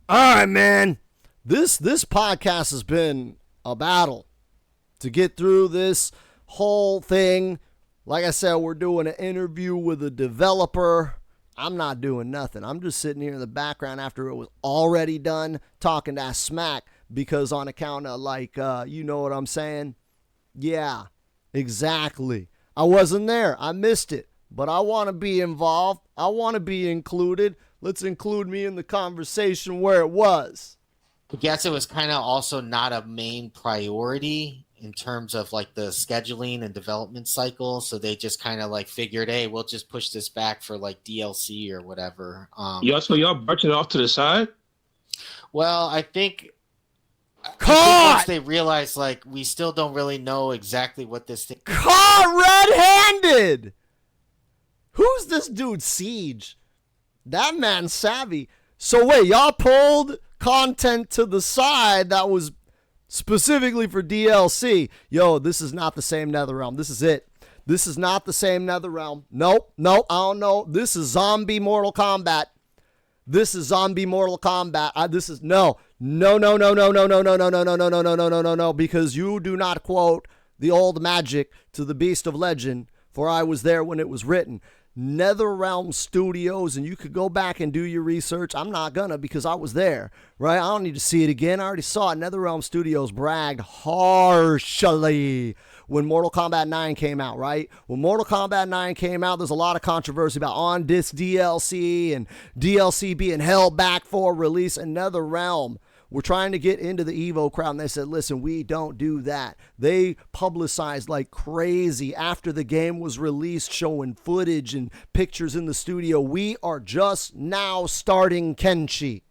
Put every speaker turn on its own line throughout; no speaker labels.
All right, man. This podcast has been a battle to get through this whole thing. Like I said, we're doing an interview with a developer. I'm not doing nothing. I'm just sitting here in the background after it was already done, talking that smack because on account of you know what I'm saying? Yeah, exactly. I wasn't there. I missed it. But I want to be involved. I want to be included. Let's include me in the conversation where it was.
I guess it was kind of also not a main priority in terms of like the scheduling and development cycle. So they just kind of like figured, hey, we'll just push this back for like DLC or whatever.
So y'all marching off to the side?
Well, I think once they realized like we still don't really know exactly what this thing.
Caught red-handed. Who's this dude, Siege? That man's savvy. So wait, y'all pulled content to the side that was specifically for DLC. Yo, this is not the same NetherRealm. This is it. This is not the same NetherRealm. Nope, I don't know. This is zombie Mortal Kombat. This is zombie Mortal Kombat. This is no, because you do not quote the old magic to the Beast of Legend, for I was there when it was written. NetherRealm Studios, and you could go back and do your research. I'm not gonna because I was there, right? I don't need to see it again. I already saw it. NetherRealm Studios bragged harshly when Mortal Kombat 9 came out, right? When Mortal Kombat 9 came out, there's a lot of controversy about on-disc DLC and DLC being held back for release, and NetherRealm we're trying to get into the Evo crowd, and they said, listen, we don't do that. They publicized like crazy after the game was released, showing footage and pictures in the studio. We are just now starting Kenshi,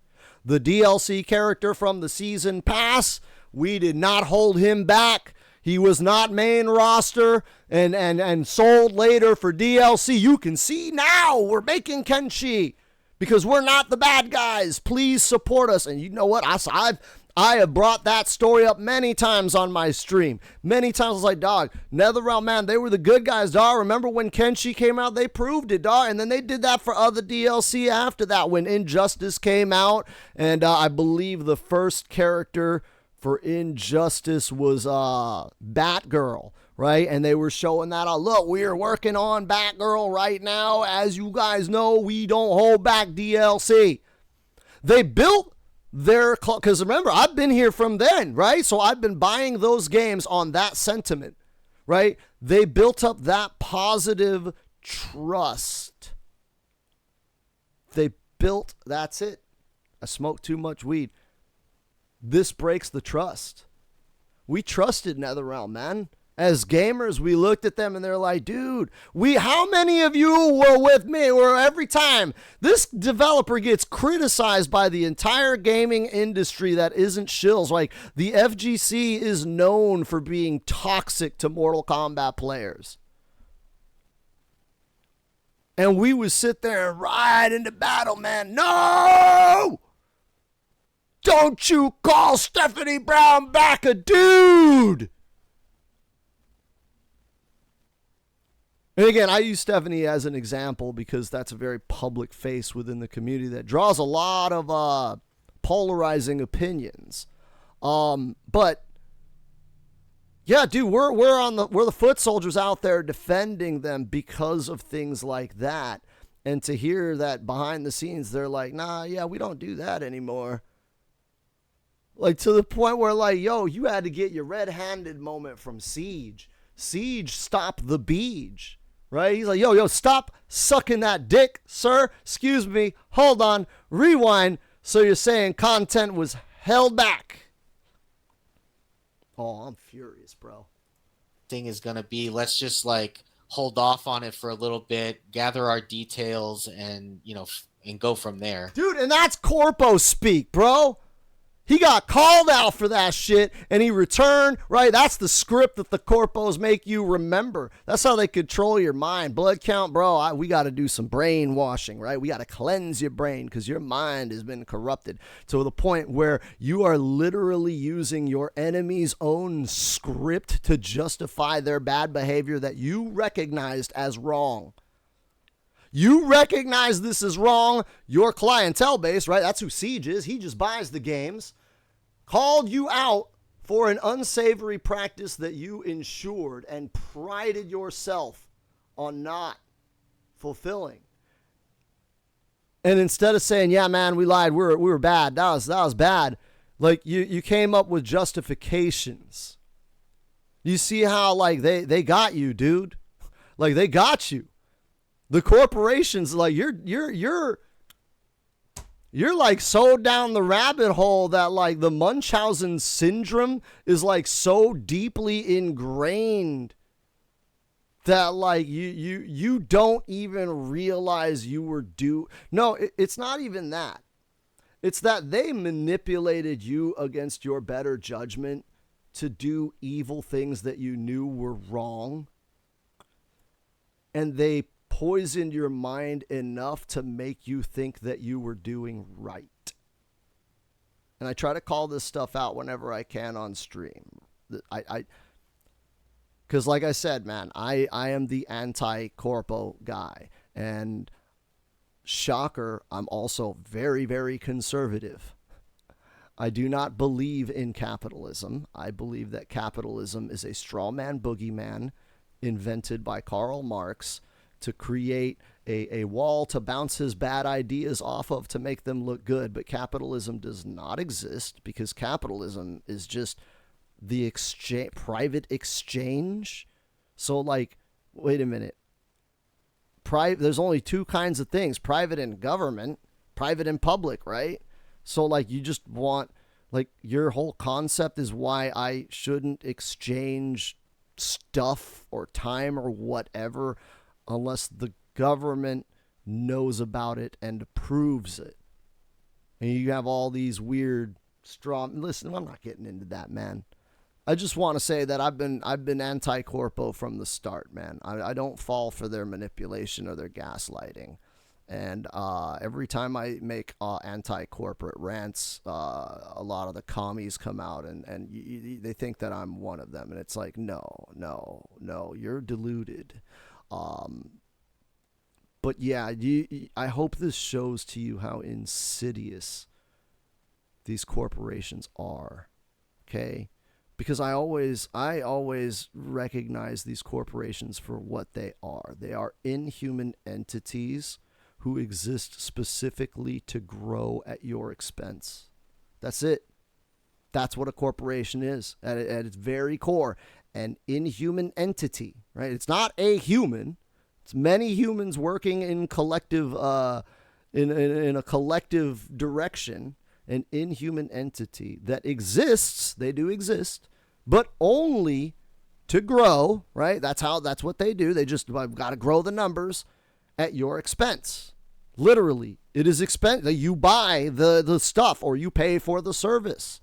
the DLC character from the season pass. We did not hold him back. He was not main roster and sold later for DLC. You can see now we're making Kenshi. Because we're not the bad guys. Please support us. And you know what? I have brought that story up many times on my stream. Many times I was like, dog, NetherRealm, man, they were the good guys, dog. Remember when Kenshi came out? They proved it, dog. And then they did that for other DLC after that when Injustice came out. And I believe the first character for Injustice was Batgirl. Right? And they were showing that, look, we are working on Batgirl right now. As you guys know, we don't hold back DLC. They built their, because remember, I've been here from then, right? So I've been buying those games on that sentiment, right? They built up that positive trust. That's it. I smoked too much weed. This breaks the trust. We trusted NetherRealm, man. As gamers, we looked at them and they're like, dude, how many of you were with me? Where every time this developer gets criticized by the entire gaming industry that isn't shills. Like the FGC is known for being toxic to Mortal Kombat players. And we would sit there and ride into battle, man. No! Don't you call Stephanie Brown back a dude! And again, I use Stephanie as an example because that's a very public face within the community that draws a lot of polarizing opinions. But yeah, dude, we're the foot soldiers out there defending them because of things like that. And to hear that behind the scenes, they're like, nah, yeah, we don't do that anymore. Like to the point where like, yo, you had to get your red-handed moment from Siege. Siege stopped the beach. Right? He's like, yo, stop sucking that dick, sir. Excuse me. Hold on. Rewind. So you're saying content was held back. Oh, I'm furious, bro.
Thing is going to be, let's just like hold off on it for a little bit, gather our details and, and go from there.
Dude, and that's Corpo speak, bro. He got called out for that shit, and he returned, right? That's the script that the corpos make you remember. That's how they control your mind. Blood count, bro, we got to do some brainwashing, right? We got to cleanse your brain because your mind has been corrupted to the point where you are literally using your enemy's own script to justify their bad behavior that you recognized as wrong. You recognize this is wrong. Your clientele base, right? That's who Siege is. He just buys the games. Called you out for an unsavory practice that you ensured and prided yourself on not fulfilling. And instead of saying, yeah, man, we lied, we were bad, that was bad, like you came up with justifications. You see how like they got you, dude. Like they got you. The corporations, like you're like so down the rabbit hole that like the Munchausen syndrome is like so deeply ingrained that like you don't even realize you were due. No, it's not even that. It's that they manipulated you against your better judgment to do evil things that you knew were wrong. And they poisoned your mind enough to make you think that you were doing right. And I try to call this stuff out whenever I can on stream. Because like I said, man, I am the anti-corpo guy. And shocker, I'm also very, very conservative. I do not believe in capitalism. I believe that capitalism is a straw man boogeyman invented by Karl Marx to create a wall to bounce his bad ideas off of to make them look good. But capitalism does not exist because capitalism is just the private exchange. So like, wait a minute. There's only two kinds of things, private and government, private and public, right? So like you just want, like your whole concept is why I shouldn't exchange stuff or time or whatever unless the government knows about it and approves it. And you have all these weird listen, I'm not getting into that, man. I just want to say that I've been anti-corpo from the start, man. I don't fall for their manipulation or their gaslighting. And every time I make anti-corporate rants, a lot of the commies come out and they think that I'm one of them. And it's like, no, you're deluded. But yeah, I hope this shows to you how insidious these corporations are. Okay? Because I always recognize these corporations for what they are. They are inhuman entities who exist specifically to grow at your expense. That's it. That's what a corporation is at its very core. An inhuman entity, right? It's not a human. It's many humans working in collective, in a collective direction. An inhuman entity that exists. They do exist, but only to grow, right? That's what they do. They just got to grow the numbers at your expense. Literally, it is expensive. You buy the stuff or you pay for the service.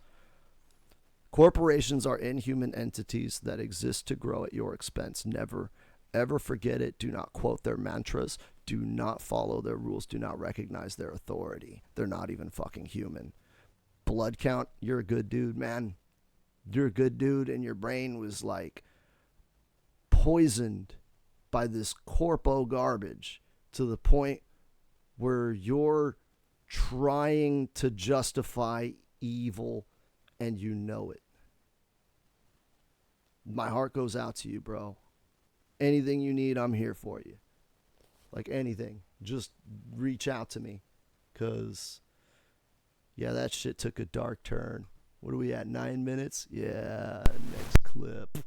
Corporations are inhuman entities that exist to grow at your expense. Never, ever forget it. Do not quote their mantras. Do not follow their rules. Do not recognize their authority. They're not even fucking human. Bloodcount, you're a good dude, man. You're a good dude, and your brain was like poisoned by this corpo garbage to the point where you're trying to justify evil and you know it. My heart goes out to you, bro. Anything you need, I'm here for you. Like anything. Just reach out to me. Because, yeah, that shit took a dark turn. What are we at, 9 minutes? Yeah, next clip.